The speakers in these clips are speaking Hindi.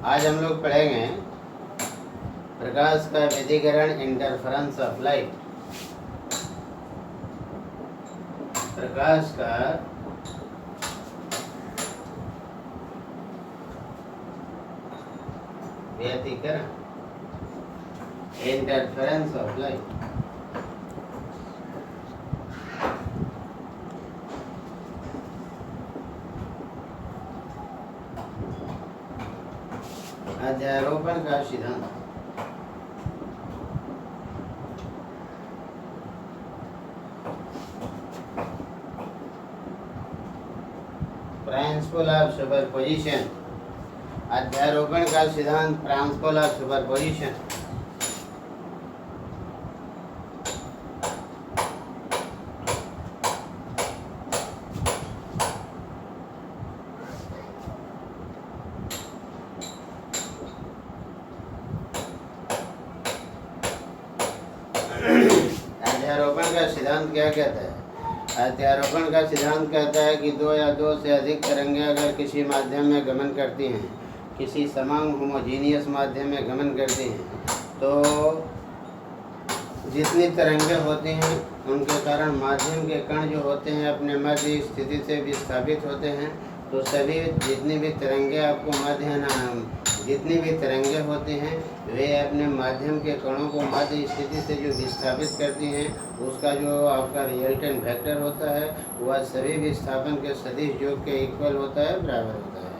आज हम लोग पढ़ेंगे प्रकाश का व्यतिकरण, इंटरफेरेंस ऑफ लाइट। प्रकाश का व्यतिकरण, इंटरफेरेंस ऑफ लाइट। अध्यारोपण का सिद्धांत। Principle of superposition. अध्यारोपण का सिद्धांत, प्रिंसिपल ऑफ सुपरपोजिशन। अध्यारोपण का सिद्धांत क्या कहता है? अध्यारोपण का सिद्धांत कहता है कि दो या दो से अधिक तरंगें अगर किसी माध्यम में गमन करती हैं, किसी समान होमोजीनियस माध्यम में गमन करती हैं, तो जितनी तरंगें होती हैं उनके कारण माध्यम के कण जो होते हैं अपने मध्य स्थिति से विस्थापित होते हैं। तो सभी जितनी भी तरंगें आपको जितनी भी तरंगें होती हैं वे अपने माध्यम के कणों को मध्य स्थिति से जो विस्थापित करती हैं, उसका जो आपका रिजल्टेंट वेक्टर होता है वह सभी विस्थापन के सदिश योग के इक्वल होता है, बराबर होता है।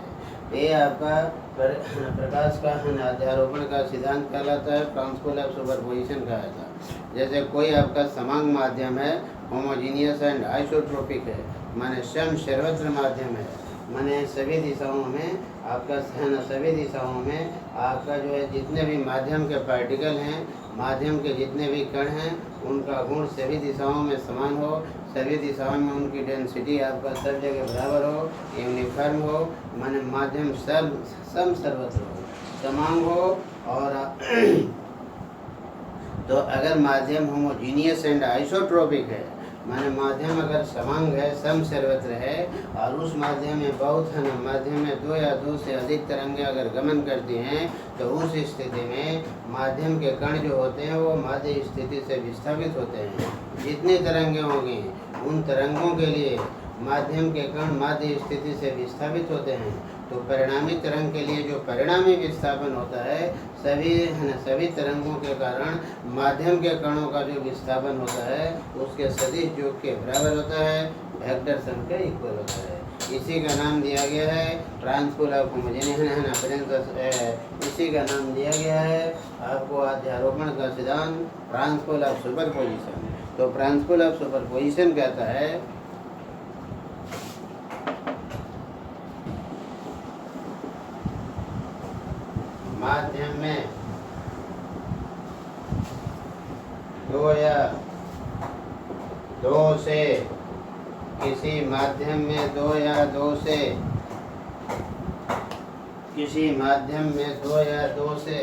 ये आपका प्रकाश का अध्यारोपण का सिद्धांत कहलाता है, प्रिंसिपल ऑफ सुपरपोजिशन कहलाता है। जैसे कोई आपका समान माध्यम है, होमोजीनियस एंड आइसोट्रोपिक है, माने सम सर्वत्र माध्यम है, माने सभी दिशाओं में आपका सभी दिशाओं में आपका जो है जितने भी माध्यम के पार्टिकल हैं, माध्यम के जितने भी कण हैं, उनका गुण सभी दिशाओं में समान हो, सभी दिशाओं में उनकी डेंसिटी आपका सब जगह बराबर हो, यूनिफॉर्म हो, माने माध्यम सम सर्वत्र हो, समान हो। और तो अगर माध्यम होमोजीनियस एंड आइसोट्रोपिक है, माने माध्यम अगर समांग है, सम सर्वत्र है, और उस माध्यम में बहुत है ना, माध्यम में दो या दो से अधिक तरंगें अगर गमन करती हैं, तो उस स्थिति में माध्यम के कण जो होते हैं वो मध्य स्थिति से विस्थापित होते हैं। जितनी तरंगें होंगी उन तरंगों के लिए माध्यम के कण मध्य स्थिति से विस्थापित होते हैं। तो परिणामी तरंग के लिए जो परिणामी विस्थापन होता है, सभी तरंगों के कारण माध्यम के कणों का जो विस्थापन होता है उसके सदिश योग के बराबर होता है, वेक्टर सम के इक्वल होता है। इसी का नाम दिया गया है प्रिंसिपल ऑफ होमोजेनिटी। इसी का नाम दिया गया है आपको अध्यारोपण का सिद्धांत, प्रिंसिपल ऑफ सुपरपोजिशन। तो प्रिंसिपल ऑफ सुपरपोजिशन कहता है माध्यम में दो या दो से किसी माध्यम में दो या दो से किसी माध्यम में दो या दो से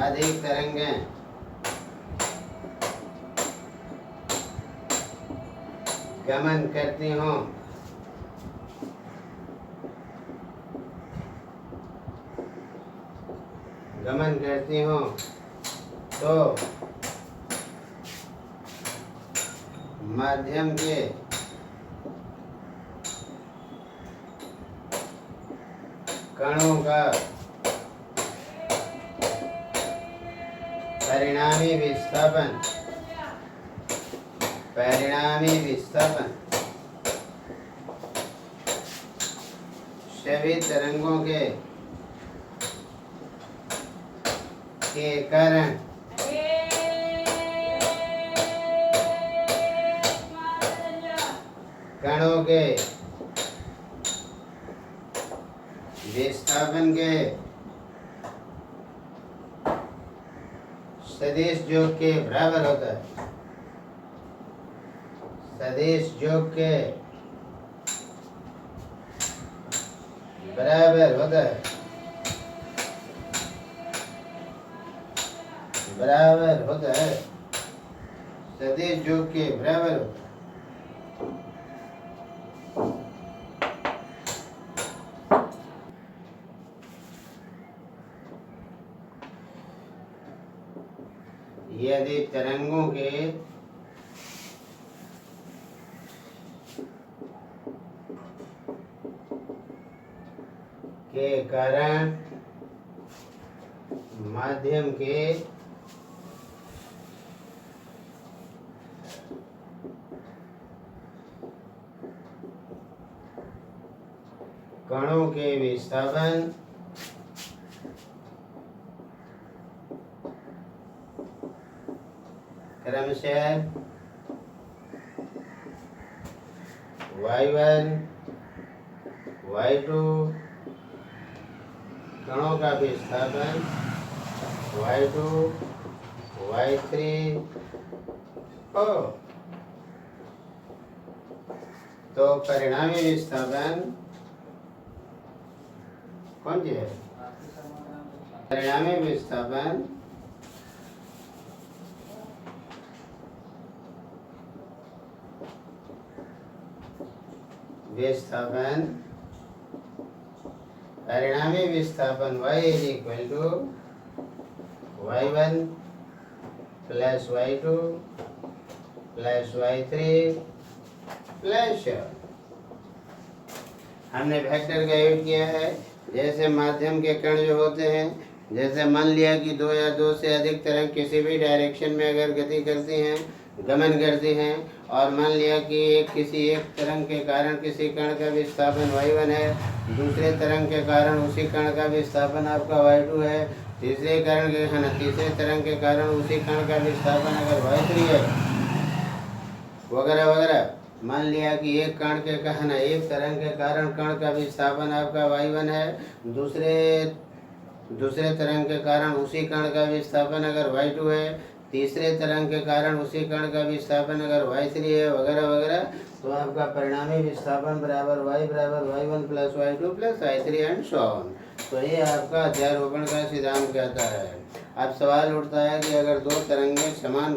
अधिक तरंगें गमन करती हों, तो माध्यम के कणों का परिणामी विस्थापन सभी तरंगों के कारण कणों के विस्थापन के सदिश योग के बराबर होता है, सदिश योग के बराबर होता है, बराबर होता है, सदिश योग के बराबर होता है। यदि तरंगों के कारण माध्यम के कणों के विस्थापन क्रमशः y1 y2 कणों का विस्थापन y2 y3 हो तो परिणामी विस्थापन कौन जी है? परिणामी विस्थापन परिणामी विस्थापन y is equal to y1 plus y2 plus y3 plus हमने वेक्टर का यूज किया है। जैसे माध्यम के कण जो होते हैं, जैसे मान लिया कि दो या दो से अधिक तरंग किसी भी डायरेक्शन में अगर गति करती हैं, गमन करती हैं, और मान लिया कि किसी एक तरंग के कारण किसी कण का विस्थापन y1 है, दूसरे तरंग के कारण उसी कण का विस्थापन आपका y2 है, तीसरे तरंग के कारण उसी कण का विस्थापन अगर y3 है, वगैरह वगैरह। मान लिया कि एक कण के कहना एक तरंग के कारण कण का विस्थापन आपका y1 है, दूसरे तरंग के कारण उसी कण का विस्थापन अगर y2 है, तीसरे तरंग के कारण उसी कण का विस्थापन अगर y3 है, वगैरह वगैरह। तो आपका परिणामी विस्थापन बराबर y1 plus y2 plus y3 and so on. तो ये आपका अध्यारोपण का सिद्धांत कहता है। अब सवाल उठता है कि अगर दो तरंगें समान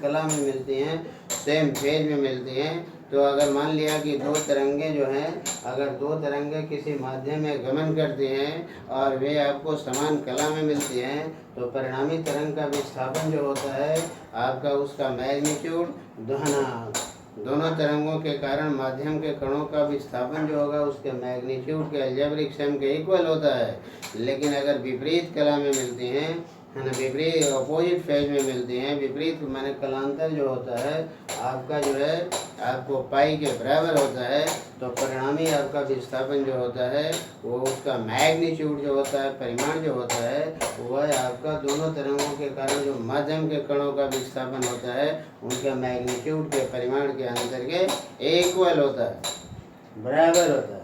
कला में मिलती हैं, सेम फेज में मिलती हैं, तो अगर मान लिया कि दो तरंगें जो हैं, अगर दो तरंगें किसी माध्यम में गमन करती हैं और वे आपको समान कला में मिलती हैं, तो परिणामी तरंग का विस्थापन जो होता है आपका, उसका मैग्नीट्यूड दोनों तरंगों के कारण माध्यम के कणों का विस्थापन जो होगा उसके मैग्नीट्यूड के अलजेब्रिक सम के इक्वल होता है। लेकिन अगर विपरीत कला में मिलती हैं, है ना, विपरीत अपोजिट फेज में मिलती हैं, विपरीत माने कलांतर जो होता है आपका जो है आपको पाई के बराबर होता है, तो परिणामी आपका विस्थापन जो होता है वो उसका मैग्नीट्यूड जो होता है, परिमाण जो होता है, वह आपका दोनों तरंगों के कारण जो माध्यम के कणों का विस्थापन होता है उनके मैग्नीट्यूड के परिमाण के अंतर के इक्वल होता है, बराबर होता है।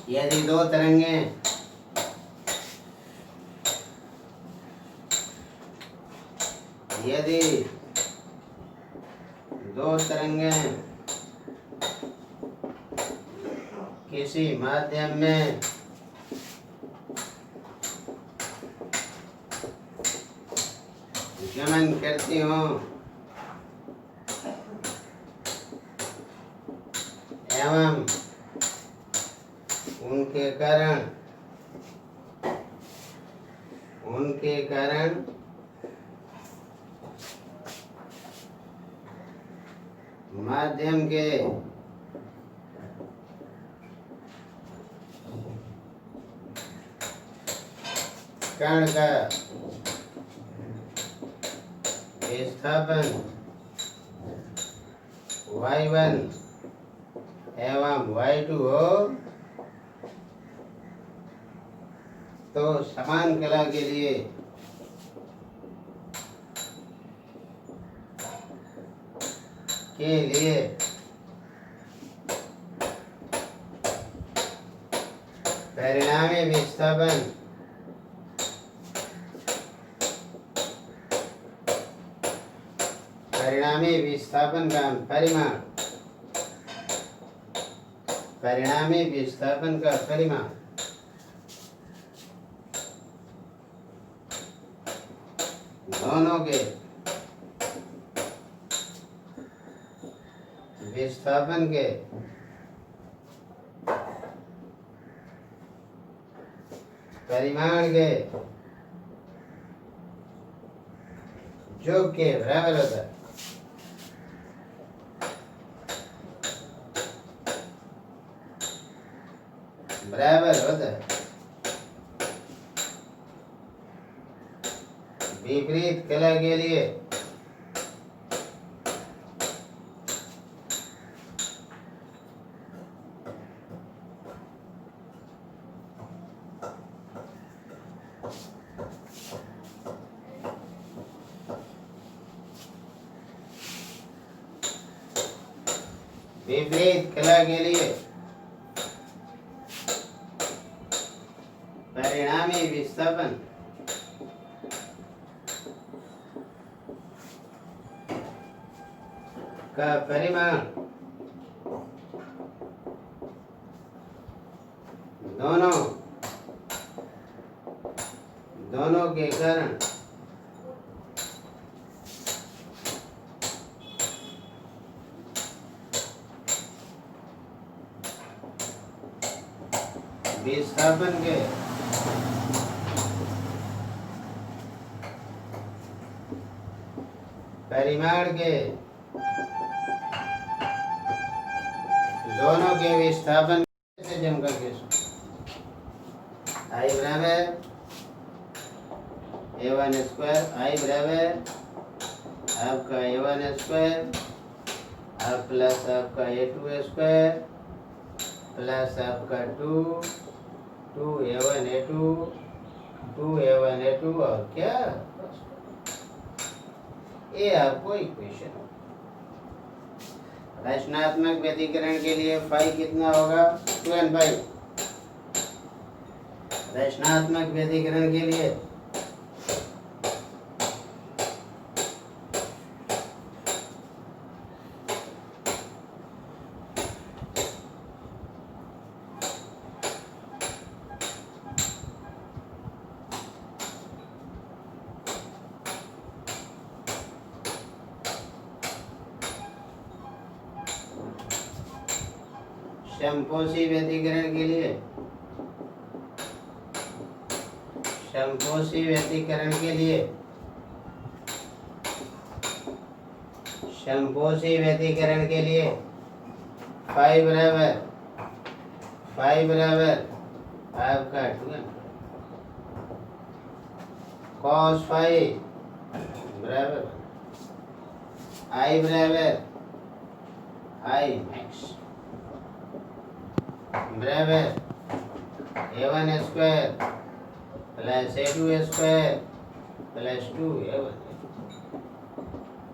यदि दो तरंगें किसी माध्यम में गमन करती हूँ एवं उनके कारण माध्यम के कण का विस्थापन y1 एवं y2 हो, तो समान कला के लिए परिणामी विस्थापन परिणामी विस्थापन का परिमाण, परिणामी विस्थापन का परिमाण दोनों के विस्थापन के परिमाण के योग के बराबर होता है। बराबर होता है। विपरीत कला के लिए विपरीत कला के लिए परिणामी विस्थापन का परिमाण दोनों के कारण विस्थापन के परिमाण के दोनों के विस्थापन से जम करके आई बराबर a1 स्क्वायर, आई बराबर आपका a1 स्क्वायर आप प्लस आपका a2 स्क्वायर प्लस आपका 2a1 a2 2a1 a2 और क्या ये आपको इक्वेशन हो। रचनात्मक व्यतिकरण के लिए फाई कितना होगा 2n/। रचनात्मक व्यतिकरण के लिए संपोषी व्यतिकरण के लिए संपोषी व्यतिकरण के लिए संपोषी व्यतिकरण के लिए फाई बराबर आपका 2n cos फाई बराबर आई बराबर आई मैक्स बराबर a1 square plus a2 square plus 2a1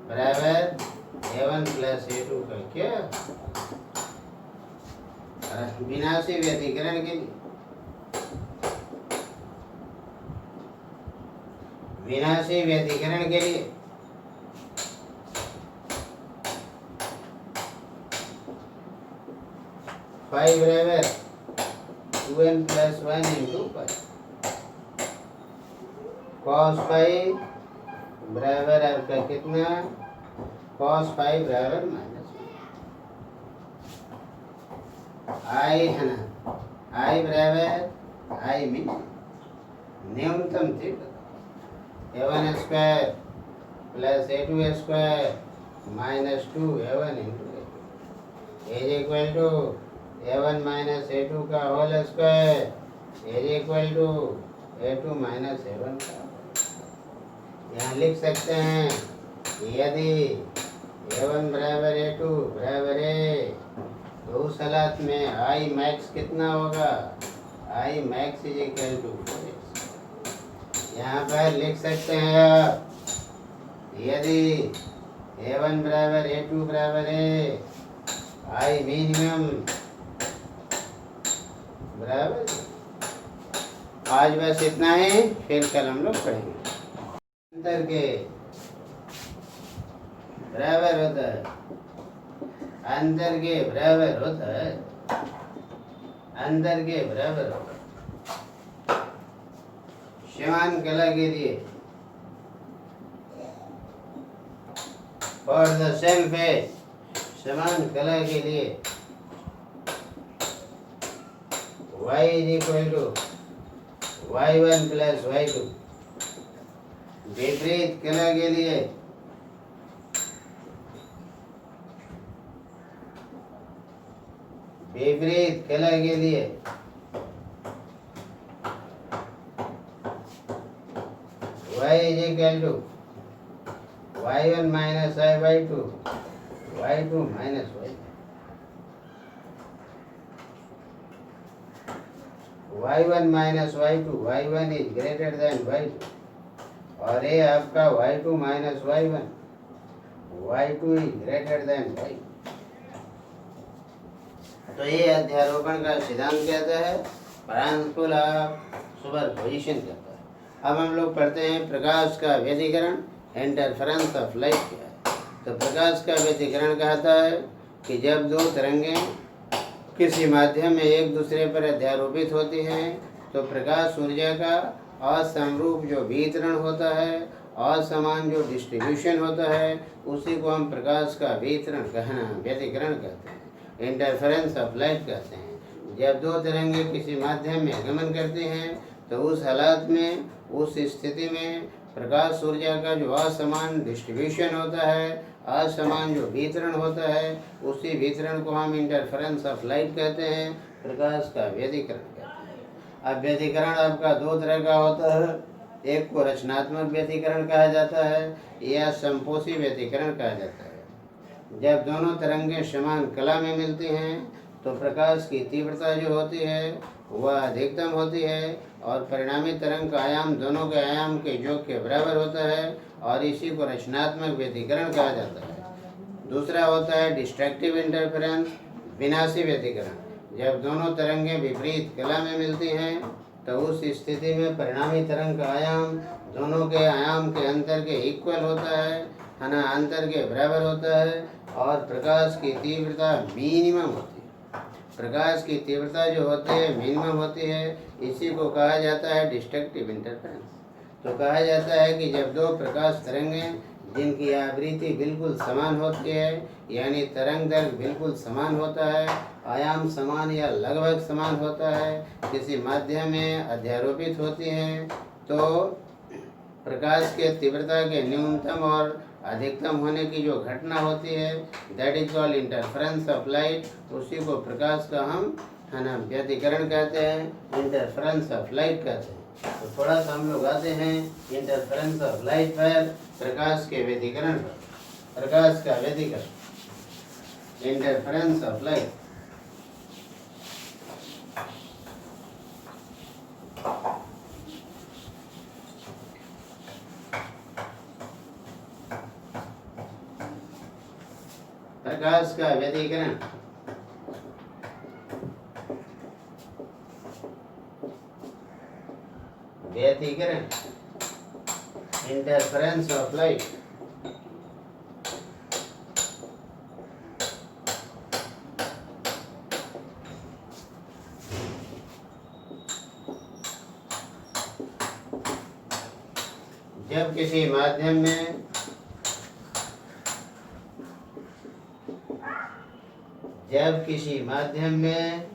बराबर a1 प्लस a2 का क्या विनाशी व्यतिकरण के लिए विनाशी व्यतिकरण के लिए फाई बराबर 2n plus 1 into pi cos phi बराबर आपका कितना cos फाई बराबर माइनस आई है ना आई बराबर आई मीन न्यूनतम थी a1 square plus a2 square minus 2a1 into a is equal to a1 minus a2 का whole square is equal to a2 minus a1 का। यहाँ लिख सकते हैं यदि a1 बराबर a2 बराबर a तो उस हालत में आई मैक्स कितना होगा I max is equal to 4x। यहाँ पर लिख सकते हैं आप यदि a1 बराबर a2 बराबर a आई मिनिमम बराबर। आज बस इतना ही, फिर कल हम लोग पढ़ेंगे अंतर के बराबर होता है, अंतर के बराबर होता है, अंतर के बराबर होता है। समान कला के लिए फॉर द सेम फेस, समान कला के लिए y is equal to y1 plus y2। विपरीत कला के लिए विपरीत कला के लिए y is equal to y1 minus I by 2, y2 minus y, y1 minus y2, y1 is greater than y2 और ये आपका y2 minus y1, y2 is greater than y। तो ये अध्यारोपण का सिद्धांत कहता है, प्रिंसिपल ऑफ सुपरपोजिशन कहता है। अब हम लोग पढ़ते हैं प्रकाश का व्यतिकरण, इंटरफेरेंस ऑफ लाइट क्या है। तो प्रकाश का व्यतिकरण कहता है कि जब दो तरंगें किसी माध्यम में एक दूसरे पर अध्यारोपित होती हैं तो प्रकाश ऊर्जा का असमरूप जो वितरण होता है, असमान जो डिस्ट्रीब्यूशन होता है, उसी को हम प्रकाश का वितरण कहना व्यतिकरण कहते हैं, इंटरफेरेंस ऑफ लाइट कहते हैं। जब दो तरंगें किसी माध्यम में गमन करती हैं तो उस हालात में, उस स्थिति में प्रकाश ऊर्जा का जो असमान डिस्ट्रीब्यूशन होता है, असमान जो वितरण होता है, उसी वितरण को हम इंटरफेरेंस ऑफ लाइट कहते हैं, प्रकाश का व्यतिकरण कहते हैं। अब व्यतिकरण आपका दो तरह का होता है, एक को रचनात्मक व्यतिकरण कहा जाता है या संपोषी व्यतिकरण कहा जाता है। जब दोनों तरंगें समान कला में मिलती हैं तो प्रकाश की तीव्रता जो होती है वह अधिकतम होती है और परिणामी तरंग का आयाम दोनों के आयाम के योग के बराबर होता है और इसी को रचनात्मक व्यतिकरण कहा जाता है। दूसरा होता है डिस्ट्रक्टिव इंटरफेरेंस, विनाशी व्यतिकरण। जब दोनों तरंगें विपरीत कला में मिलती हैं तो उस स्थिति में परिणामी तरंग का आयाम दोनों के आयाम के अंतर के इक्वल होता है ना, अंतर के बराबर होता है और प्रकाश की तीव्रता मिनिमम होती है। प्रकाश की तीव्रता जो होती है मिनिमम होती है, इसी को कहा जाता है डिस्ट्रक्टिव इंटरफेरेंस। तो कहा जाता है कि जब दो प्रकाश तरंगें जिनकी आवृत्ति बिल्कुल समान होती है, यानी तरंग दैर्घ्य बिल्कुल समान होता है, आयाम समान या लगभग समान होता है, किसी माध्यम में अध्यारोपित होती हैं तो प्रकाश के तीव्रता के न्यूनतम और अधिकतम होने की जो घटना होती है, that is called interference of light. उसी को प्रकाश का हम है ना व्यतिकरण कहते हैं, इंटरफेरेंस ऑफ लाइट कहते हैं। तो थोड़ा सा हम लोग आते हैं इंटरफेरेंस ऑफ लाइट पर, प्रकाश के व्यतिकरण पर। प्रकाश का व्यतिकरण, इंटरफेरेंस ऑफ लाइट। प्रकाश का व्यतिकरण, व्यतिकरण, इंटरफेरेंस ऑफ लाइट। जब किसी माध्यम में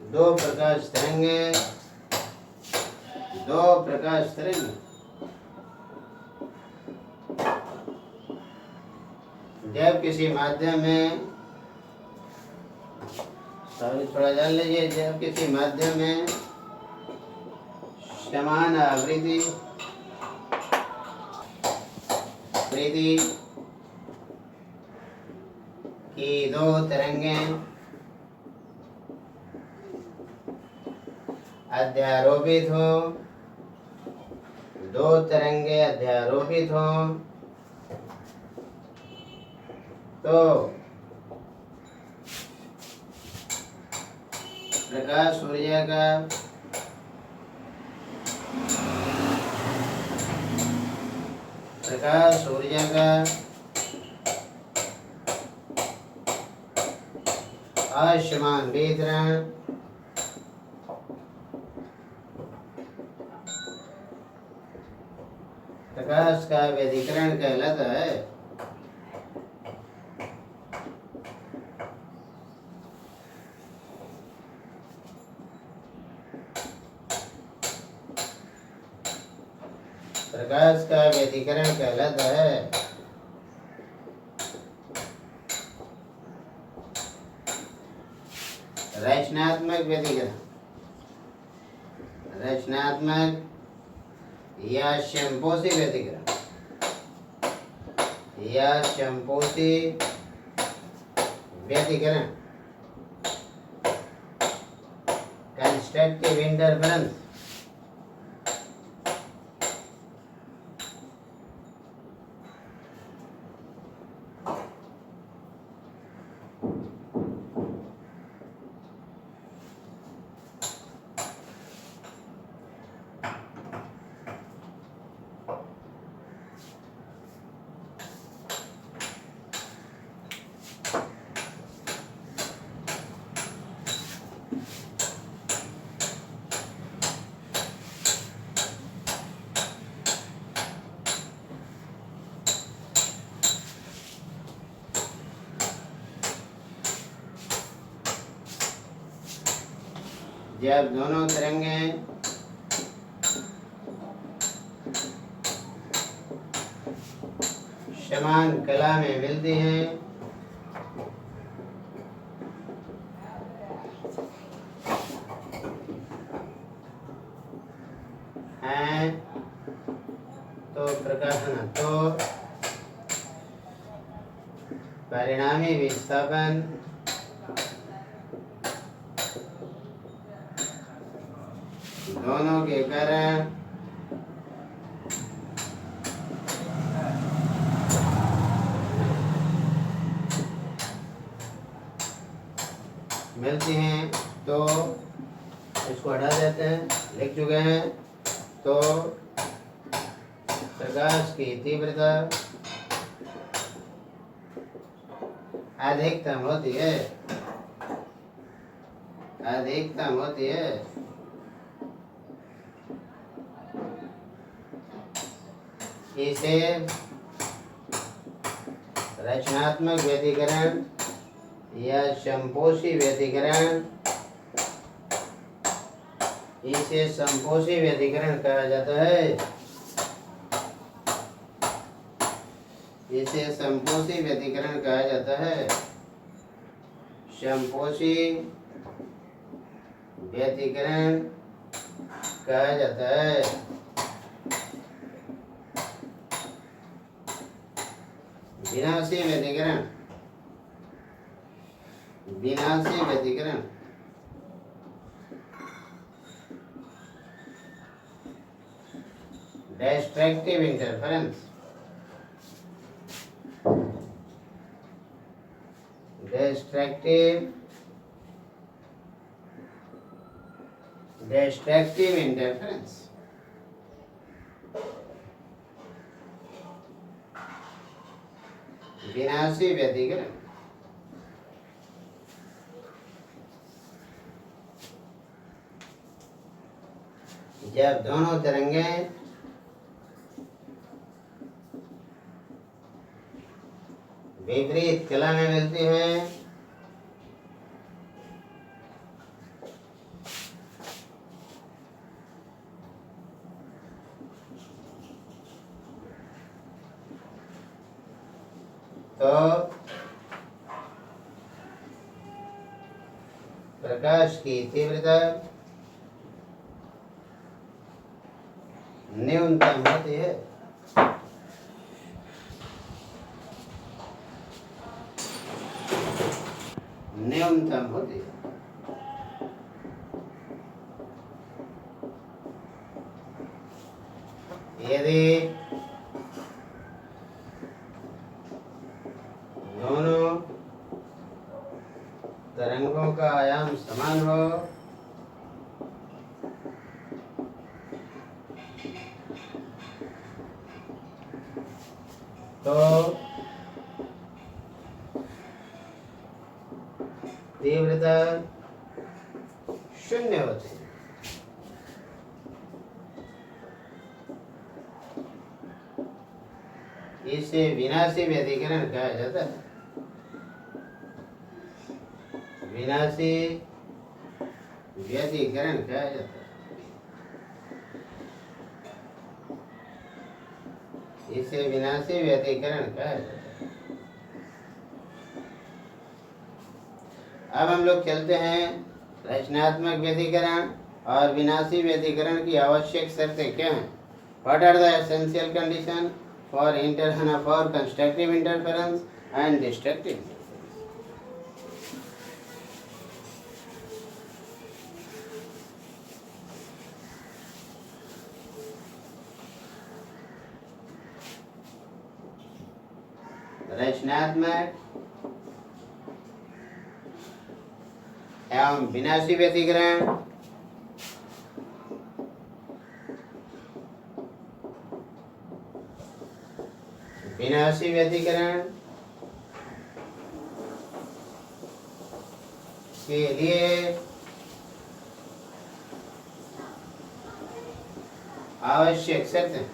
दो प्रकाश तरंगें जब किसी माध्यम में, थोड़ा जान लीजिए, जब किसी माध्यम में समान आवृत्ति की दो तरंगें अध्यारोपित हो, दो तरंगें अध्यारोपित हो तो प्रकाश ऊर्जा का प्रकाश ऊर्जा का असमान वितरण प्रकाश का व्यधिकरण कहलाता है। प्रकाश का व्यधिकरण कहलाता है। रचनात्मक व्यधिकरण, रचनात्मक या संपोषी व्यधिकरण या संपोषी व्यधिकरण, कंस्ट्रक्टिव इंटरफेरेंस। जब दोनों तरंगें समान कला में मिलती हैं तो प्रकाशन तो परिणामी विस्थापन दोनों के कारण मिलती हैं। तो इसको हटा देते हैं, लिख चुके हैं। तो प्रकाश की तीव्रता अधिकतम होती है, अधिकतम होती है इसे रचनात्मक व्यधिकरण या संपोषी व्यधिकरण, इसे संपोषी व्यधिकरण कहा जाता है। इसे संपोषी व्यधिकरण कहा जाता है। संपोषी व्यधिकरण कहा जाता है। विनाशी व्यधिकरण, विनाशी व्यधिकरण डिस्ट्रक्टिव इंटरफेरेंस, डिस्ट्रक्टिव इंटरफेरेंस विनाशी व्यधिकरण। जब दोनों तरंगें विपरीत कला में मिलती हैं तो प्रकाश की तीव्रता न्यूनतम होती है। न्यूनतम होती है। यदि दोनों तरंगों का आयाम समान हो तो तीव्रता शून्य होती है। इसे विनाशी व्यतिकरण कहा जाता है। विनाशी व्यतिकरण कहा जाता है। इसे विनाशी व्यतिकरण कहा जाता है। अब हम लोग चलते हैं रचनात्मक व्यतिकरण और विनाशी व्यतिकरण की आवश्यक शर्तें क्या हैं। What are the essential condition for constructive interference and destructive. रचनात्मक एवं विनाशी व्यतिकरण विनाशी व्यतिकरण के लिए आवश्यक शर्तें।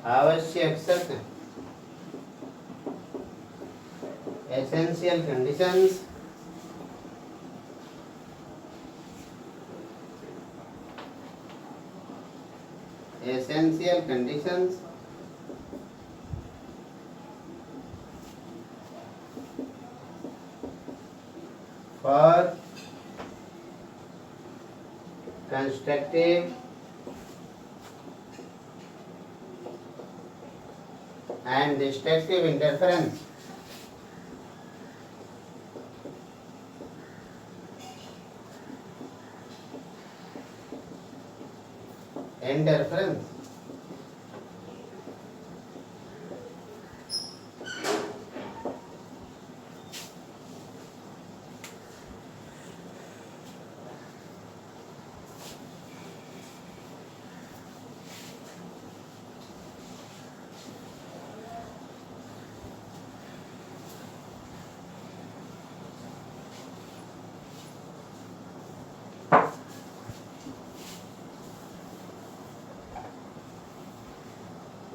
आवश्यक शर्तें essential conditions for constructive and destructive interference.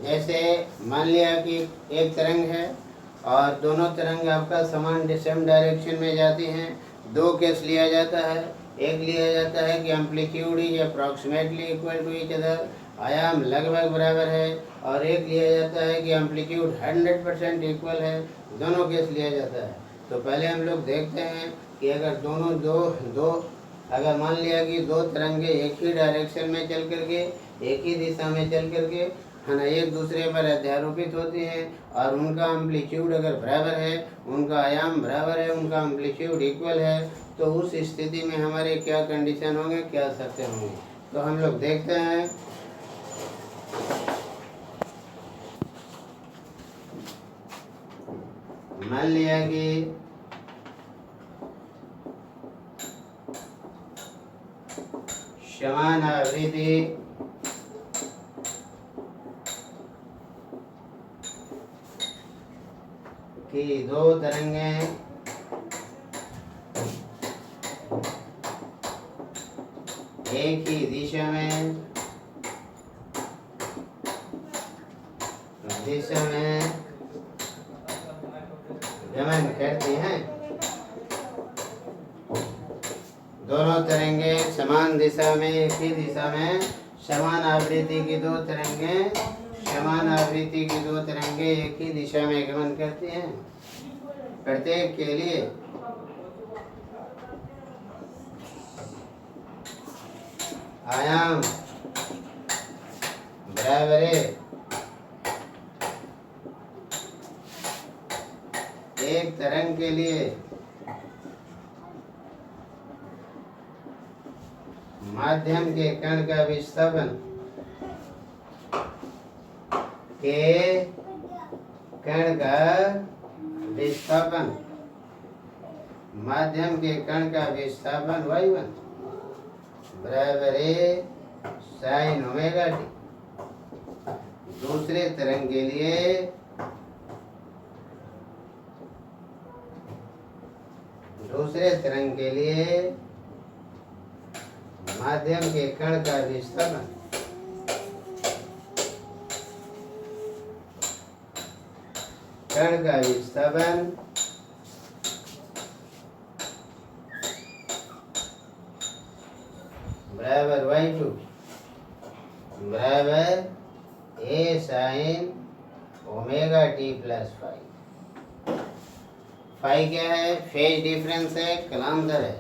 जैसे मान लिया कि एक तरंग है और दोनों तरंग आपका समान सेम डायरेक्शन में जाती हैं। दो केस लिया जाता है। एक लिया जाता है कि amplitude is approximately equal to each other, आयाम लगभग बराबर है, और एक लिया जाता है कि एम्पलीट्यूड 100% इक्वल है। दोनों केस लिया जाता है। तो पहले हम लोग देखते हैं कि अगर दोनों दो अगर मान लिया कि दो तरंगे एक ही डायरेक्शन में चल करके एक ही दिशा में चल करके है ना एक दूसरे पर अध्यारोपित होती हैं और उनका एम्पलीट्यूड अगर बराबर है, उनका आयाम बराबर है, उनका एम्पलीट्यूड इक्वल है, तो उस स्थिति में हमारे क्या कंडीशन होंगे, क्या शर्तें होंगी। तो हम लोग देखते हैं। मान लिया कि समान आवृत्ति की दो तरंगें एक ही दिशा में गमन करती हैं। दोनों तरंगे समान दिशा में एक ही दिशा में समान आवृत्ति की दो तरंगे एक ही दिशा में गमन करती हैं। प्रत्येक के लिए आयाम बराबर है। एक तरंग के लिए माध्यम के कण का विस्थापन माध्यम के कण का विस्थापन y1 बराबर ए साइन ओमेगा टी। दूसरे तरंग के लिए माध्यम के कण का विस्थापन बराबर y2 बराबर A sine omega T plus phi. Phi क्या है? फेज डिफरेंस है, कलांतर है।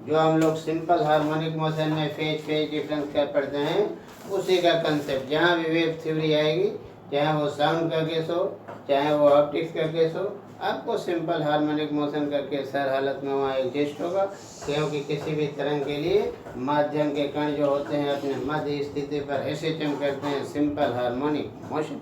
जो हम लोग सिंपल हार्मोनिक मोशन में फेज डिफरेंस क्या पढ़ते हैं, उसी का कंसेप्ट। जहाँ भी वेव थ्योरी आएगी, चाहे वो साउंड का केस हो, चाहे वो ऑप्टिक्स का केस हो, आपको सिंपल हार्मोनिक मोशन का केस हर हालत में वहाँ एग्जिस्ट होगा। क्योंकि किसी भी तरंग के लिए माध्यम के कण जो होते हैं अपने मध्य स्थिति पर एसएचएम करते हैं, सिंपल हार्मोनिक मोशन।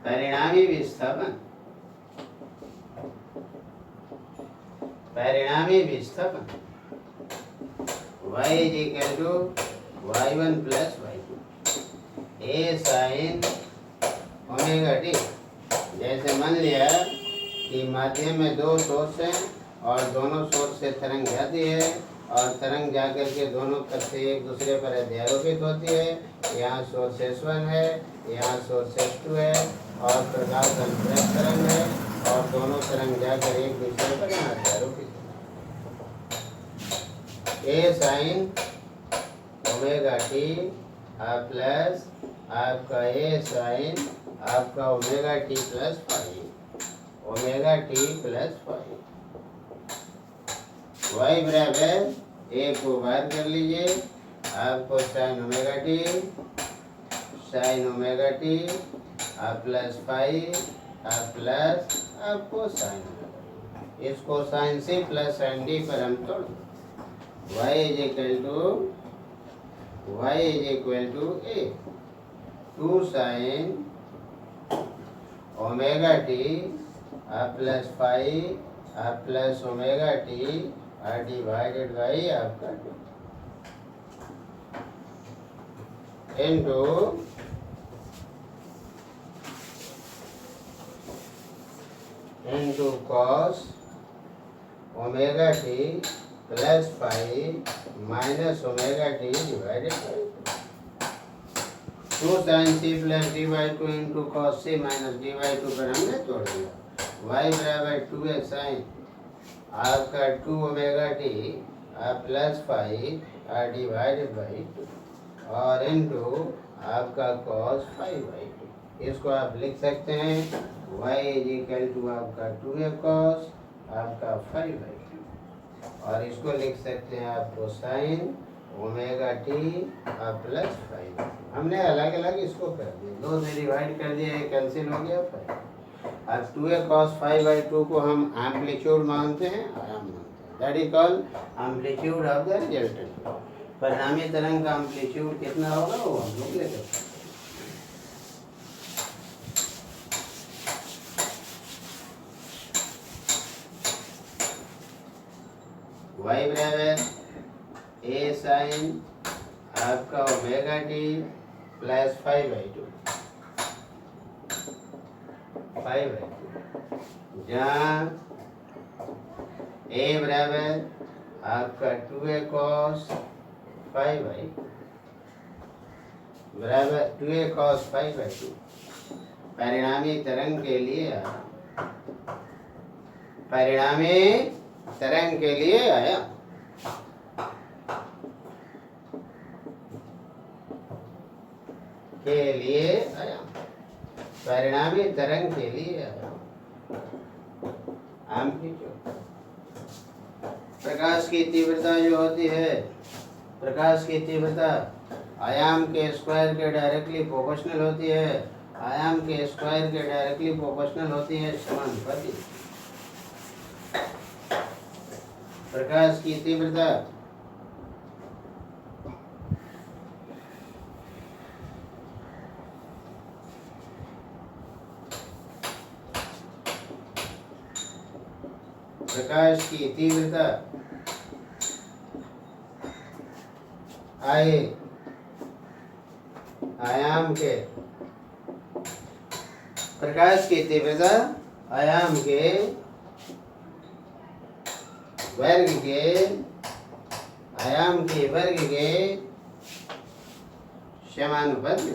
परिणामी विस्थापन y is equal to y1 plus y2 a sin omega T. जैसे मान लिया कि माध्यम में दो सोर्स हैं और दोनों सोर्स से तरंग जाती है और तरंग जाकर के दोनों तरफ से एक दूसरे पर अध्यारोपित होती है। यहाँ सोर्स S1 है, यहाँ सोर्स S2 है और प्रकाश अनुप्रस्थ तरंग है और दोनों तरंग जाकर एक दूसरे पर यहाँ अध्यारोपित है। A sine omega T plus आपका ए साइन आपका omega T plus five y बराबर ए को बाहर कर लीजिए, आपको sine omega T plus five plus आपको साइन, इसको sine c plus sine d पर हम तोड़ दें। y is equal to a 2 sin omega T plus five plus omega T divided by आपका into cos omega T plus five minus omega T divided by 2 sin c plus D by two into cos C minus D by two पर हमने तोड़ दिया। y बराबर 2a साइन आपका 2 omega T plus five divided by 2 और इंटू आपका कॉस 5/2। इसको आप लिख सकते हैं y इज इक्वल टू आपका 2a कॉस आपका 5/2 और इसको लिख सकते हैं आपको साइन ओमेगा टी प्लस 5। हमने अलग अलग इसको कर दिया, दो से डिवाइड कर दिया, ये कैंसिल हो गया 5। अब 2a cos 5/2 को हम एम्पलीट्यूड मानते हैं, आयाम मानते हैं, that is called amplitude of the resultant. परिणामी तरंग का एम्पलीट्यूड कितना होगा वो हम लोग ले सकते हैं। y बराबर a साइन आपका ओमेगा टी प्लस 5/2 जहाँ a बराबर आपका 2a cos 5/2 बराबर 2a cos 5/2 परिणामी तरंग के लिए आया परिणामी तरंग के लिए आया एम्पलीट्यूड। प्रकाश की तीव्रता जो होती है, प्रकाश की तीव्रता आयाम के स्क्वायर के डायरेक्टली प्रोपोर्शनल होती है आयाम के स्क्वायर के डायरेक्टली प्रोपोर्शनल होती है समानुपाती। प्रकाश की तीव्रता आए आयाम के प्रकाश की तीव्रता आयाम के वर्ग के समानुपाती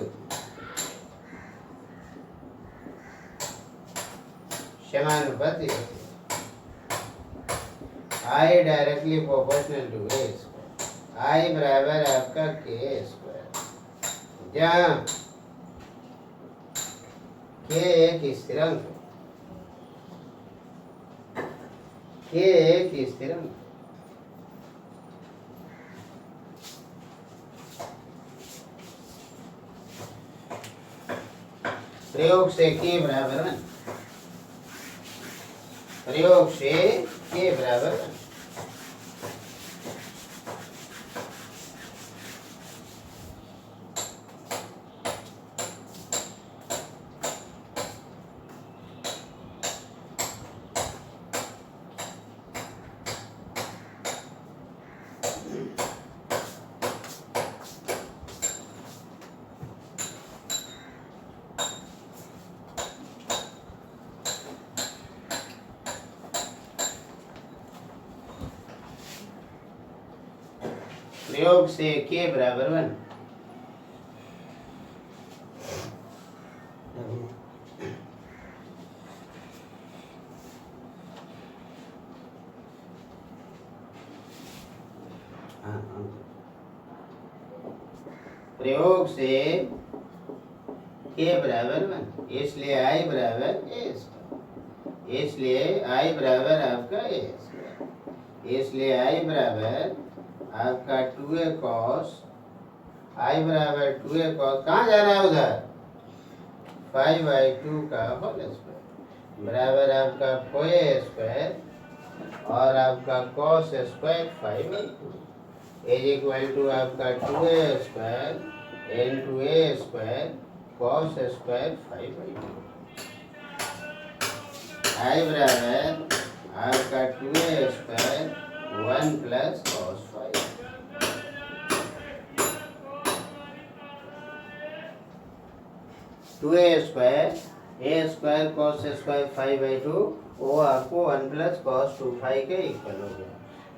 होती है। I directly proportional to A square. I बराबर आपका के स्क्वायर, जहाँ के एक स्थिरांक प्रयोग से के बराबर 1। प्रयोग से के बराबर 1। प्रयोग से के बराबर 1, इसलिए आई बराबर ए स्क्वायर। इसलिए आई बराबर आपका ए स्क्वायर। इसलिए आई बराबर आपका 2a cos, आई बराबर 2a cos, कहाँ जाना है उधर, 5/2 का होल स्क्वायर बराबर आपका 4a स्क्वायर और आपका cos square 5/2 is equal to आपका 2a square into a square cos square 5/2। I बराबर आपका 2a square 1 plus cos 5। Two ए स्क्वायर cos स्क्वायर 5/2 वो आपको 1 प्लस cos 2 के इक्वल हो गया।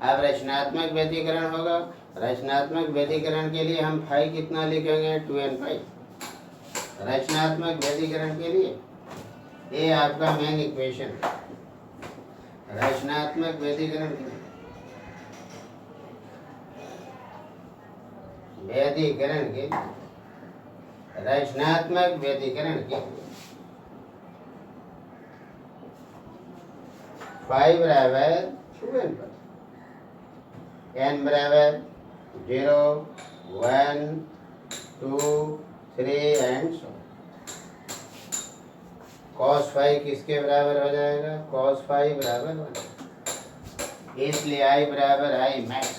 अब रचनात्मक व्यतिकरण होगा। रचनात्मक व्यतिकरण के लिए हम फाई कितना लिखेंगे, 2n5। रचनात्मक व्यतिकरण के लिए ये आपका मेन इक्वेशन। रचनात्मक व्यतिकरण के लिए रचनात्मक व्यतिकरण के 5 बराबर 2n पर, n बराबर 0, 1, 2, 3 एंड सो। cos 5 किसके बराबर हो जाएगा, cos 5 बराबर 1। इसलिए आई बराबर आई मैक्स,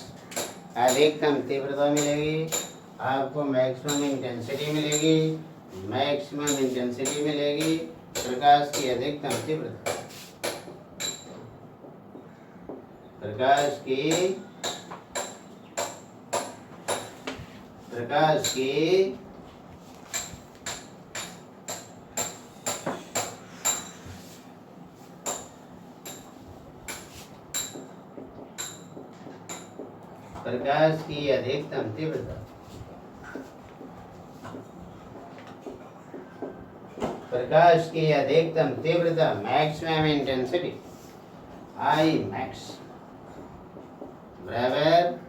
अधिकतम तीव्रता मिलेगी आपको, मैक्सिमम इंटेंसिटी मिलेगी, प्रकाश की अधिकतम तीव्रता, प्रकाश की अधिकतम तीव्रता, मैक्सिमम इंटेंसिटी आई मैक्स बराबर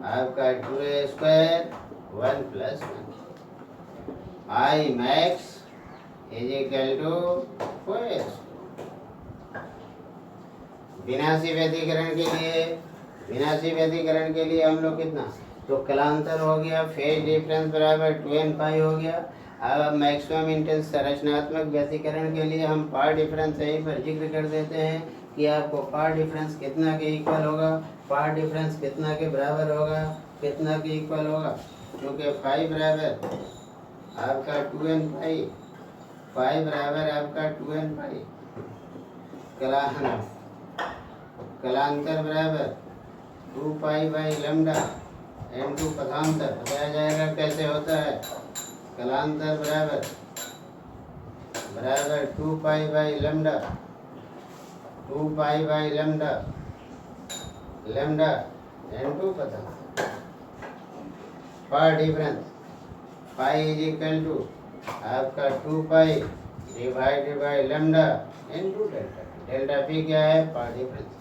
आपका 2a square 1 plus 1। I max is equal to 4a। विनाशी व्यतिकरण के लिए हम लोग कितना, तो कलांतर हो गया, फेज डिफरेंस बराबर 2n पाई हो गया। अब मैक्सिमम इंटेंस संरचनात्मक व्यतिकरण के लिए हम पार डिफरेंस यहीं पर जिक्र कर देते हैं कि आपको पार डिफरेंस कितना के इक्वल होगा, पार डिफरेंस कितना के बराबर होगा, कितना के इक्वल होगा। क्योंकि 5 बराबर आपका 2n पाई, 5 बराबर आपका 2n पाई, कलांतर बराबर 2 पाई बाई लैम्डा n2 पथांतर। बताया जाएगा कैसे होता है। कलांतर बराबर 2 pi by lambda, 2 pi by lambda n2 पथांतर। Path difference pi is equal to आपका 2 pi divided by lambda n2 delta. Delta P क्या है? पार डिफरेंस।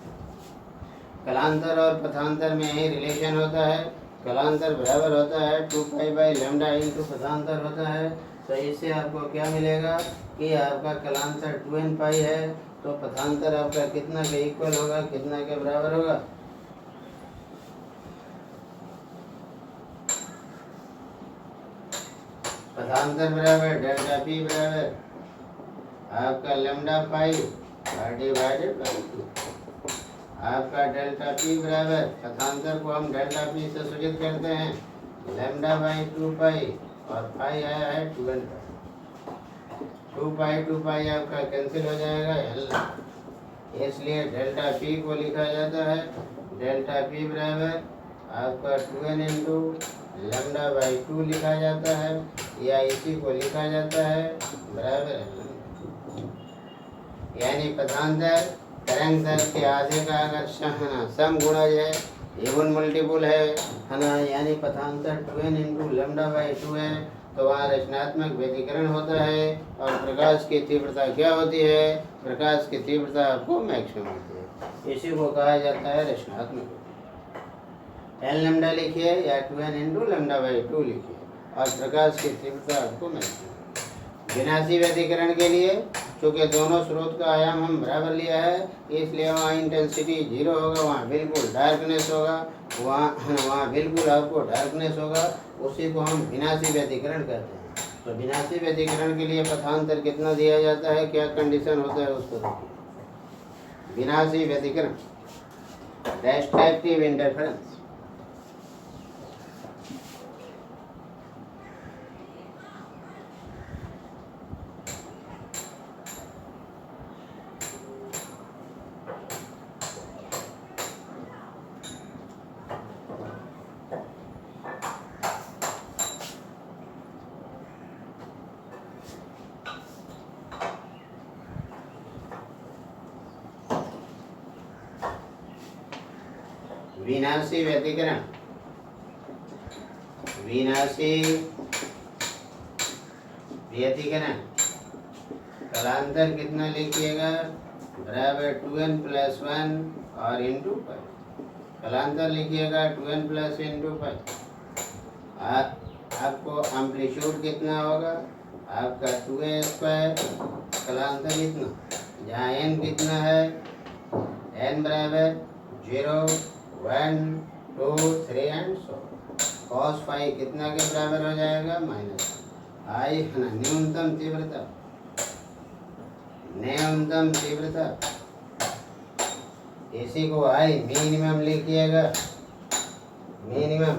कलांतर और पथांतर में यही रिलेशन होता है। कलांतर बराबर होता है 2 पाई बाई लैम्डा इंटू पथांतर होता है। तो इससे आपको क्या मिलेगा कि आपका कलांतर 2n पाई है, तो पथांतर आपका कितना के इक्वल होगा, कितना के बराबर होगा? पथांतर बराबर डेल्टा पी बराबर आपका लैम्डा पाई डिवाइडेड बाई 2। आपका डेल्टा पी बराबर, पथांतर को हम डेल्टा पी से सूचित करते हैं, लैम्डा बाई 2 पाई और पाई आया है 2n पाई। 2 पाई आपका कैंसिल हो जाएगा एल, इसलिए डेल्टा पी को लिखा जाता है, डेल्टा पी बराबर आपका 2n इंटू लैम्डा बाई 2 लिखा जाता है, या इसी को लिखा जाता है बराबर, यानी पथांतर तरंग दर के आधे का अगर सम गुणज है, इवन मल्टीपुल है ना, यानी पथांतर 2n इंटू लैम्डा बाई 2 है, तो वहाँ रचनात्मक व्यतिकरण होता है। और प्रकाश की तीव्रता क्या होती है? प्रकाश की तीव्रता आपको मैक्सिमम होती है, इसी को कहा जाता है रचनात्मक। एल लैम्डा लिखिए या 2n इंटू लैम्डा बाई 2 लिखिए, और प्रकाश की तीव्रता आपको मैक्सिमम। विनाशी व्यतिकरण के लिए चूँकि दोनों स्रोत का आयाम हम बराबर लिया है, इसलिए वहाँ इंटेंसिटी 0 होगा, वहाँ बिल्कुल डार्कनेस होगा, वहाँ बिल्कुल आपको डार्कनेस होगा। उसी को हम विनाशी व्यतिकरण कहते हैं। तो विनाशी व्यतिकरण के लिए पथांतर कितना दिया जाता है, क्या कंडीशन होता है उसको देखिए। विनाशी व्यतिकरण, डिस्ट्रक्टिव इंटरफेरेंस। विनाशी व्यतिकरण, विनाशी व्यतिकरण कलांतर कितना लिखिएगा? बराबर 2n प्लस 1 और इंटू पाई। कलांतर लिखिएगा 2n प्लस इंटू पाई। आपको एम्पलीट्यूड कितना होगा? आपका 2a स्क्वायर, कलांतर कितना, जहाँ n कितना है, n बराबर 0 1 2 3 एंड सो। कॉस फाई कितना के बराबर हो जाएगा? माइनस आई है ना, न्यूनतम तीव्रता, न्यूनतम तीव्रता, इसी को आई मिनिमम लिखिएगा। मिनिमम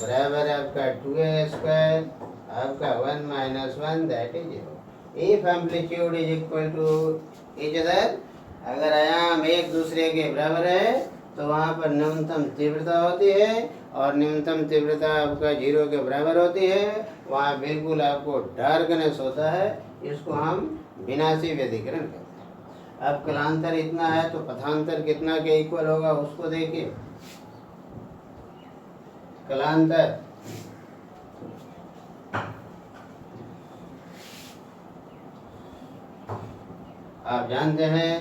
बराबर आपका 2a स्क्वायर, आपका 1 minus 1 that is 0। If amplitude is equal to each other, अगर आयाम एक दूसरे के बराबर है तो वहाँ पर न्यूनतम तीव्रता होती है, और न्यूनतम तीव्रता आपका 0 के बराबर होती है, वहाँ बिल्कुल आपको डार्कनेस होता है। इसको हम विनाशी व्यतिकरण कहते हैं। अब कलांतर इतना है तो पथांतर कितना के इक्वल होगा उसको देखिए। कलांतर आप जानते हैं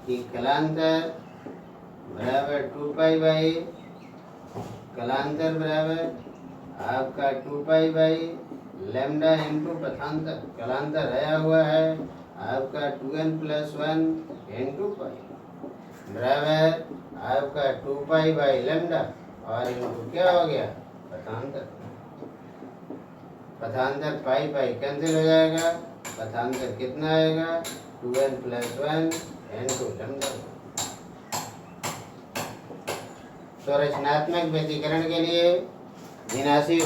कि कलांतर बराबर 2 पाई बाई, कलांतर बराबर आपका 2 पाई बाई लैम्डा इंटू पथांतर। कलांतर आया हुआ है आपका 2n प्लस 1 इंटू पाई बराबर आपका 2 पाई बाई लैम्डा और इंटू क्या हो गया? पथांतर। पथांतर पाई पाई कैंसिल हो जाएगा, पथांतर कितना आएगा 2n + 1 n2 लैम्डा। तो रचनात्मक व्यतिकरण के लिए विनाशी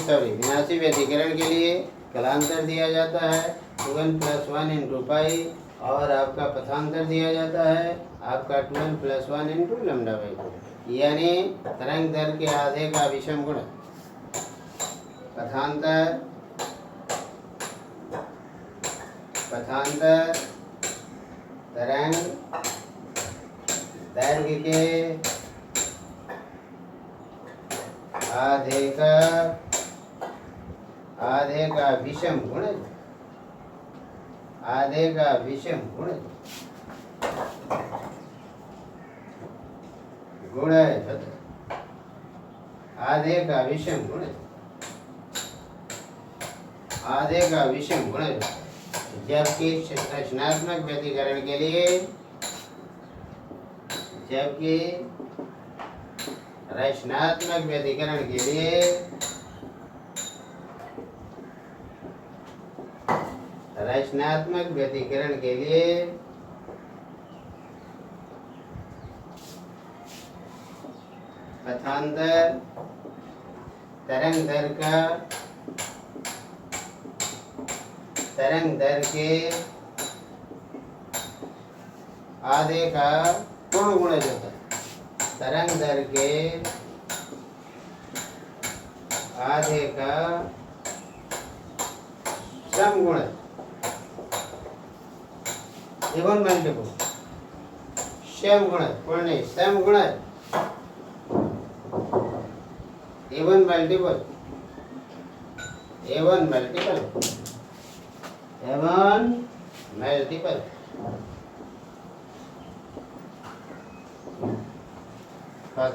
व्यतिकरण के लिए कलांतर दिया जाता है 2n + 1 × पाई, और आपका पथांतर दिया जाता है आपका 2n + 1 × λ/2, यानी तरंग दर के आधे का विषम गुण। पथांतर तरंग दैर्घ्य के आधे का विषम गुण, आधे का विषम गुण है, आधे का विषम गुण, आधे का विषम गुण। जबकि रचनात्मक व्यतिकरण के लिए, जबकि रचनात्मक व्यतिकरण के लिए पथांतर तरंग दर के आधे का पूर्ण गुणज होता है। तरंग दर के आधे का सम गुण, इवन मल्टीपल सम गुण, पूर्ण सम गुण, इवन मल्टीपल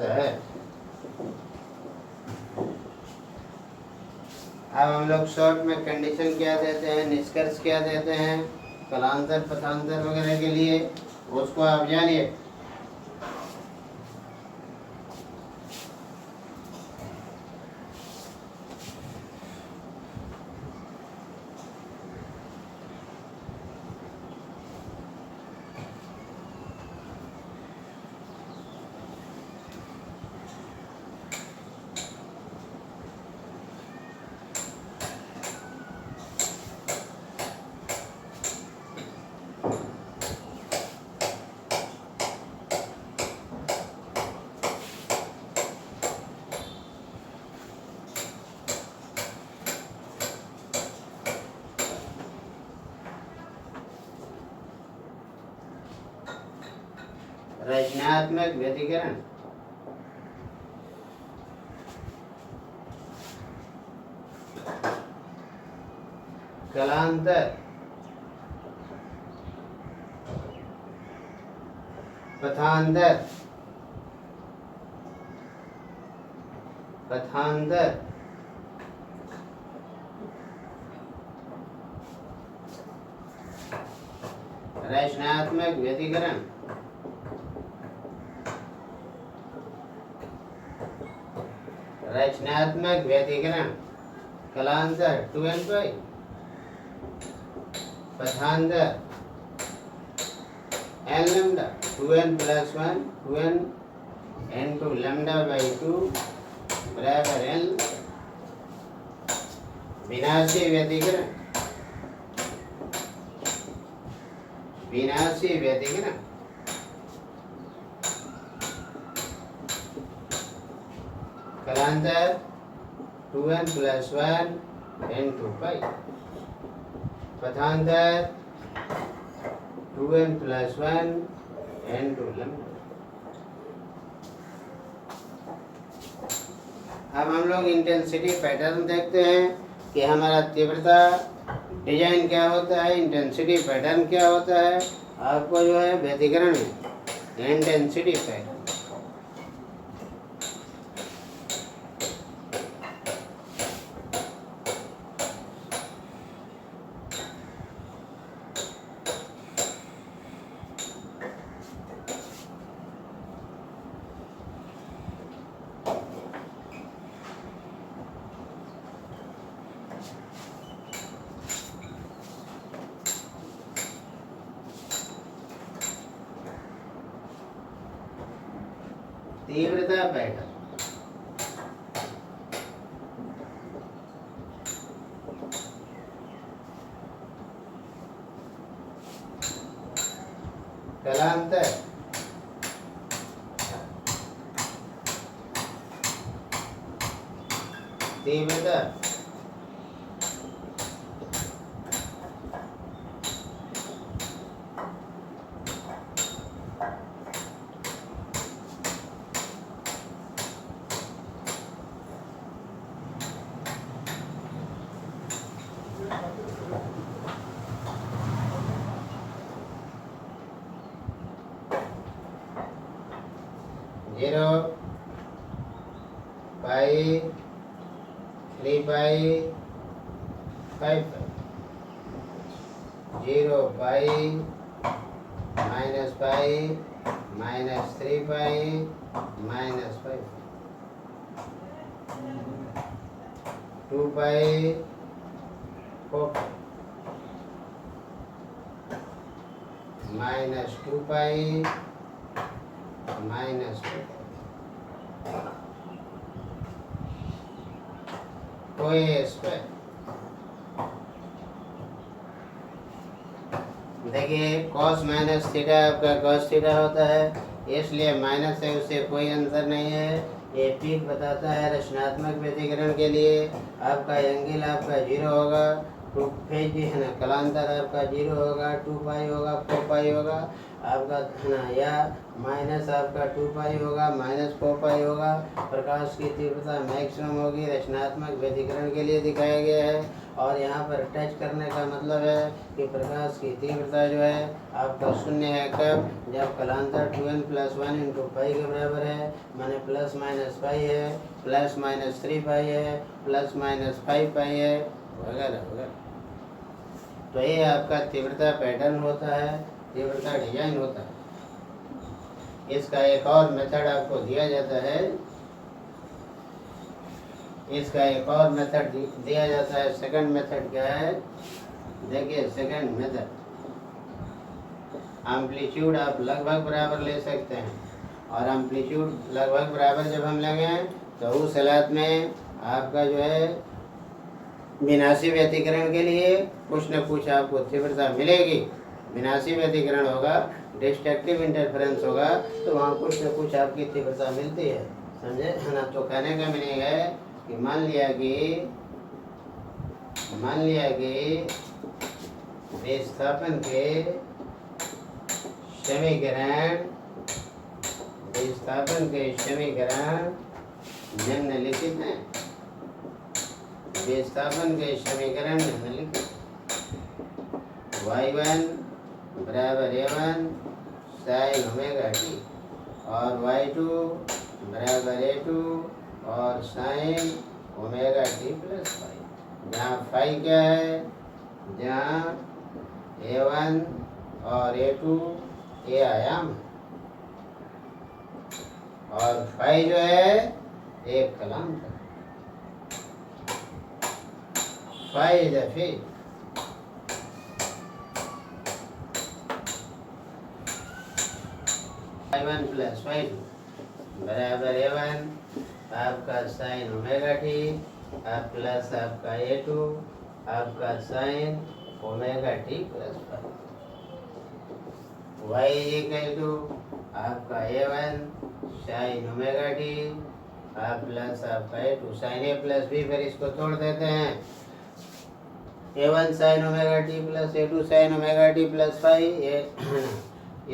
है। अब हम लोग शॉर्ट में कंडीशन क्या देते हैं, निष्कर्ष क्या देते हैं कलांतर पथांतर वगैरह के लिए, उसको आप जानिए। रचनात्मक व्यतिकरण कलांतर पथांतर रचनात्मक व्यतिकरण कलांतर 2n पाई, पथांतर n lambda 2n + 1 2n n2 λ/2 बराबर n। विनाशी व्यतिकरण कलांतर 2n + 1 n2 पाई, पथांतर 2n + 1 n2 लैम्डा। अब हम लोग इंटेंसिटी पैटर्न देखते हैं कि हमारा तीव्रता डिजाइन क्या होता है, इंटेंसिटी पैटर्न क्या होता है। आपको जो है व्यतिकरण में इंटेंसिटी पैटर्न, तीव्रता पैटर्न। कलांतर तीव्रता जीरो पाई 3 पाई 5 zero pi minus 3 pi minus 5 2 पाई 4 माइनस 2 पाई माइनस 2 कोई स्क्वायर। देखिए cos माइनस थीटा आपका cos थीटा होता है, इसलिए माइनस है, उससे कोई अंतर नहीं है। ये पीक बताता है रचनात्मक व्यतिकरण के लिए आपका एंगल आपका 0 होगा, टू फेज भी है ना, कलांतर आपका 0 होगा, 2 पाई होगा, 4 पाई होगा आपका है ना, या माइनस आपका 2 पाई होगा, माइनस 4 पाई होगा। प्रकाश की तीव्रता मैक्सिमम होगी, रचनात्मक व्यतिकरण के लिए दिखाया गया है। और यहाँ पर टच करने का मतलब है कि प्रकाश की तीव्रता जो है आपका शून्य है कब, जब कलांतर 2n + 1 × पाई के बराबर है, माने प्लस माइनस पाई है, प्लस माइनस 3 पाई है, प्लस माइनस 5 पाई है, वगैरह वगैरह। तो ये आपका तीव्रता पैटर्न होता है, तीव्रता डिजाइन होता है। इसका एक और मेथड आपको दिया जाता है, इसका एक और मेथड दिया जाता है। सेकंड मेथड क्या है, देखिए सेकंड मेथड, एम्पलीट्यूड आप लगभग बराबर ले सकते हैं, और एम्पलीट्यूड लगभग बराबर जब हम लेंगे तो उस हालत में आपका जो है विनाशी व्यतिकरण के लिए कुछ न कुछ आपको तीव्रता मिलेगी। विनाशी व्यतिकरण होगा, डिस्ट्रक्टिव इंटरफेरेंस होगा, तो वहाँ कुछ न कुछ आपकी तीव्रता मिलती है, समझे है ना। तो कहने का मीनिंग है कि मान लिया कि विस्थापन के समीकरण निम्नलिखित हैं। विस्थापन के समीकरण निम्नलिखित, y1 बराबर a1 sin ओमेगा t, और y2 बराबर a2 और sin ओमेगा t + फाई। जहाँ फाई क्या है, जहाँ a1 और a2 ये आयाम है, और फाई जो है एक कलांतर, phi is a phase. y1 + y2 बराबर a1 आपका sin ओमेगा t प्लस आपका a2 आपका sin ओमेगा t + फाई। y = आपका a1 sin omega t plus आपका a2 sin a + b, फिर इसको तोड़ देते हैं, a1 sin omega t + a2 sin omega t + फाई। ये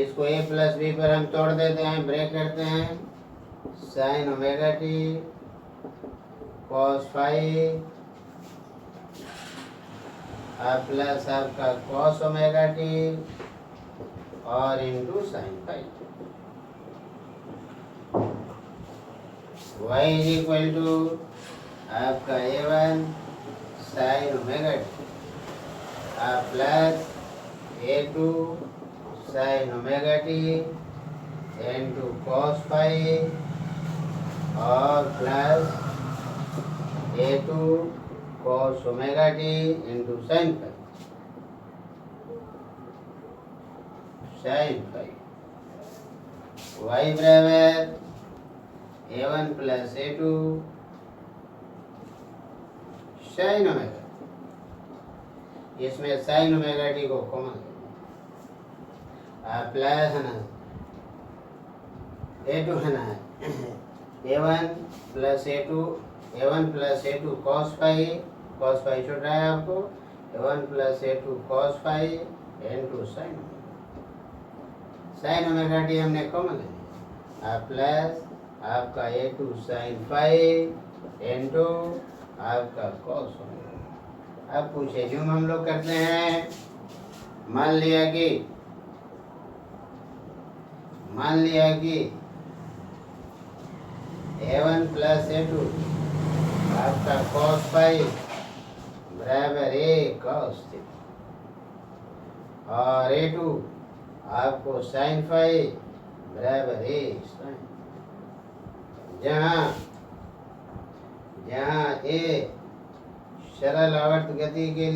इसको a + b पर हम तोड़ देते हैं, ब्रेक करते हैं, sin omega t cos phi plus आपका cos ओमेगा t और इंटू sin फाई। y = आपका a1 sin omega t plus a2 sin omega t into cos phi और plus a2 cos omega t into sin phi. y बराबर A1 plus A2 sine omega, इसमें साइन ओमेगा टी को कॉमन प्लस है ना A2 है ना A1 plus A2 cos phi छूट रहा है आपको, A1 plus A2 cos phi N2 sine omega t हमने कॉमन ले लिया प्लस आपका A2 साइन फाई N2 आपका cos ओमेगा। अब पूछे जो हम लोग करते हैं, मान लिया कि A1 प्लस A2 आपका cos फाई बराबर A cos थीटा और A2 आपको साइन फाई बराबर A साइन, जहाँ A सरल आवर्त गति के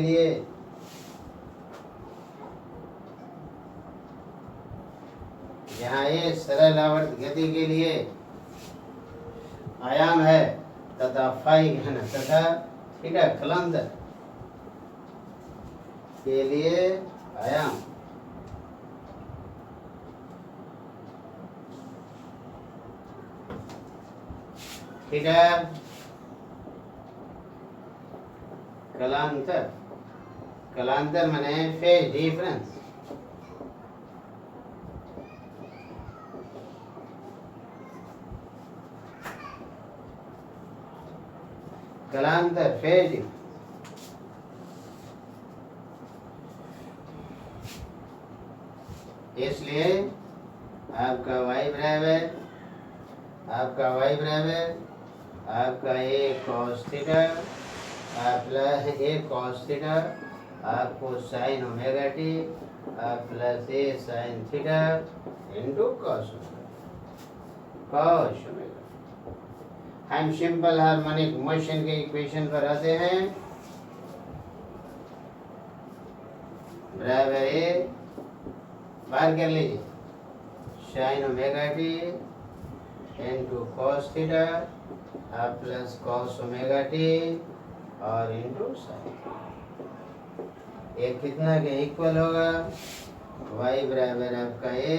लिए जहाँ ये सरल आवर्त गति के लिए आयाम है तथा फाई है ना तथा थीटा कलांतर के लिए आयाम, थीटा कलांतर माने फेज डिफरेंस, कलांतर फेज, इसलिए आपका y बराबर आपका A cos theta plus A cos theta आपको sine omega T plus A sine theta into cos omega. हम सिंपल हार्मोनिक मोशन के इक्वेशन पर आते हैं, बराबर A बाहर कर लीजिए sine omega T into cos theta plus cos omega T और इंटू साइन, एक कितना के इक्वल होगा y बराबर आपका A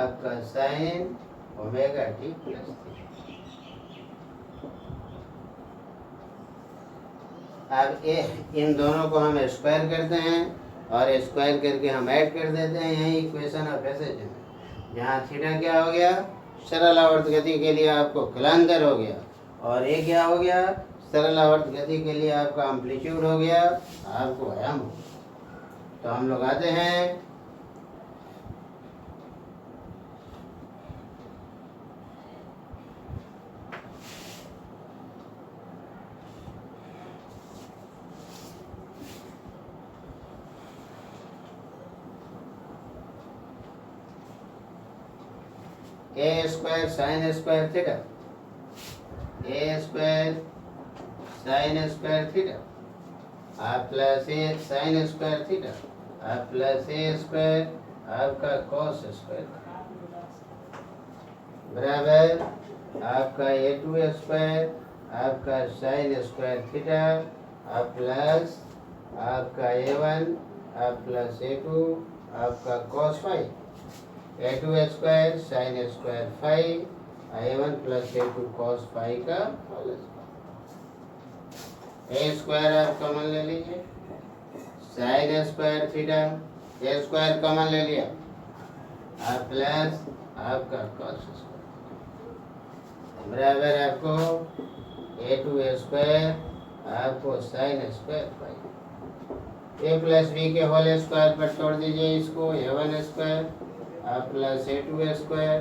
आपका sign omega T plus theta. अब इन दोनों को हम स्क्वायर करते हैं और स्क्वायर करके हम ऐड कर देते हैं यही इक्वेशन ऑफ एसेज में, जहाँ थीटा क्या हो गया सरल आवर्त गति के लिए आपको कलांतर हो गया और ये क्या हो गया सरल आवर्त गति के लिए आपका एम्पलीट्यूड हो गया, आपको आयाम हो। तो हम लोग आते हैं A square sine square theta, A square sine square theta plus A sign square theta plus A square आपका कॉस स्क्वायर बराबर आपका A2 स्क्वायर आपका साइन स्क्वायर थीटा प्लस आपका A1 प्लस A2 आपका cos phi, A2 square sine square phi A1 plus A2 cos phi का होल स्क्वायर। A स्क्वायर आप कॉमन ले लीजिए sine square theta, A square common ले लिया प्लस आपका कॉस स्क्वायर बराबर आपको A2 स्क्वायर आपको sine square phi, A plus B के होल स्क्वायर पर छोड़ दीजिए इसको A1 square plus A2 square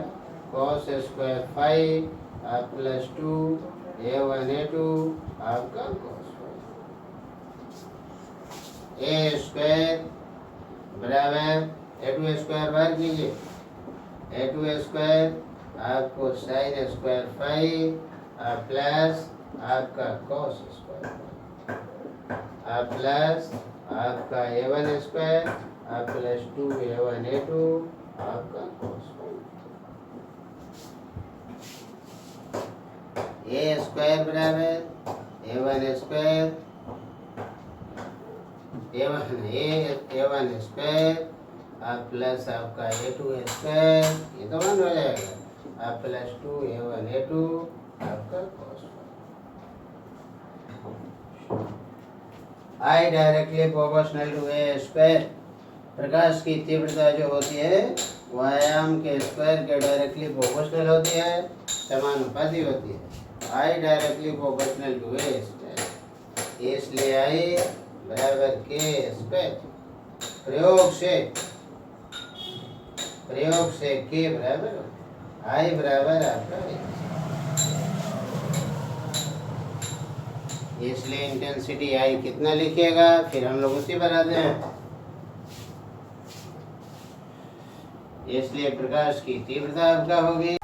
cos square phi plus 2 A1 A2 आपका कॉस फाई, A स्क्वायर बराबर A2 स्क्वायर बाहर कीजिए A2 स्क्वायर आपको साइन स्क्वायर फाई प्लस आपका कॉस स्क्वायर प्लस आपका A1 स्क्वायर अब प्लस 2a1a2 आपका cos a स्क्वायर बराबर a1 स्क्वायर a1 स्क्वायर अब प्लस आपका a2 स्क्वायर, ये तो बंद हो जाएगा। अब प्लस 2a1a2 आपका cos I directly proportional to a square. प्रकाश की तीव्रता जो होती है वो आयाम के स्क्वायर के डायरेक्टली प्रोपोर्शनल होती है, समानुपाती होती है। I directly proportional to a square, इसलिए I बराबर k स्क्वायर। प्रयोग से k बराबर I बराबर आपका, इसलिए इंटेंसिटी I कितना लिखिएगा, फिर हम लोग उसी पर आते हैं। इसलिए प्रकाश की तीव्रता आपका होगी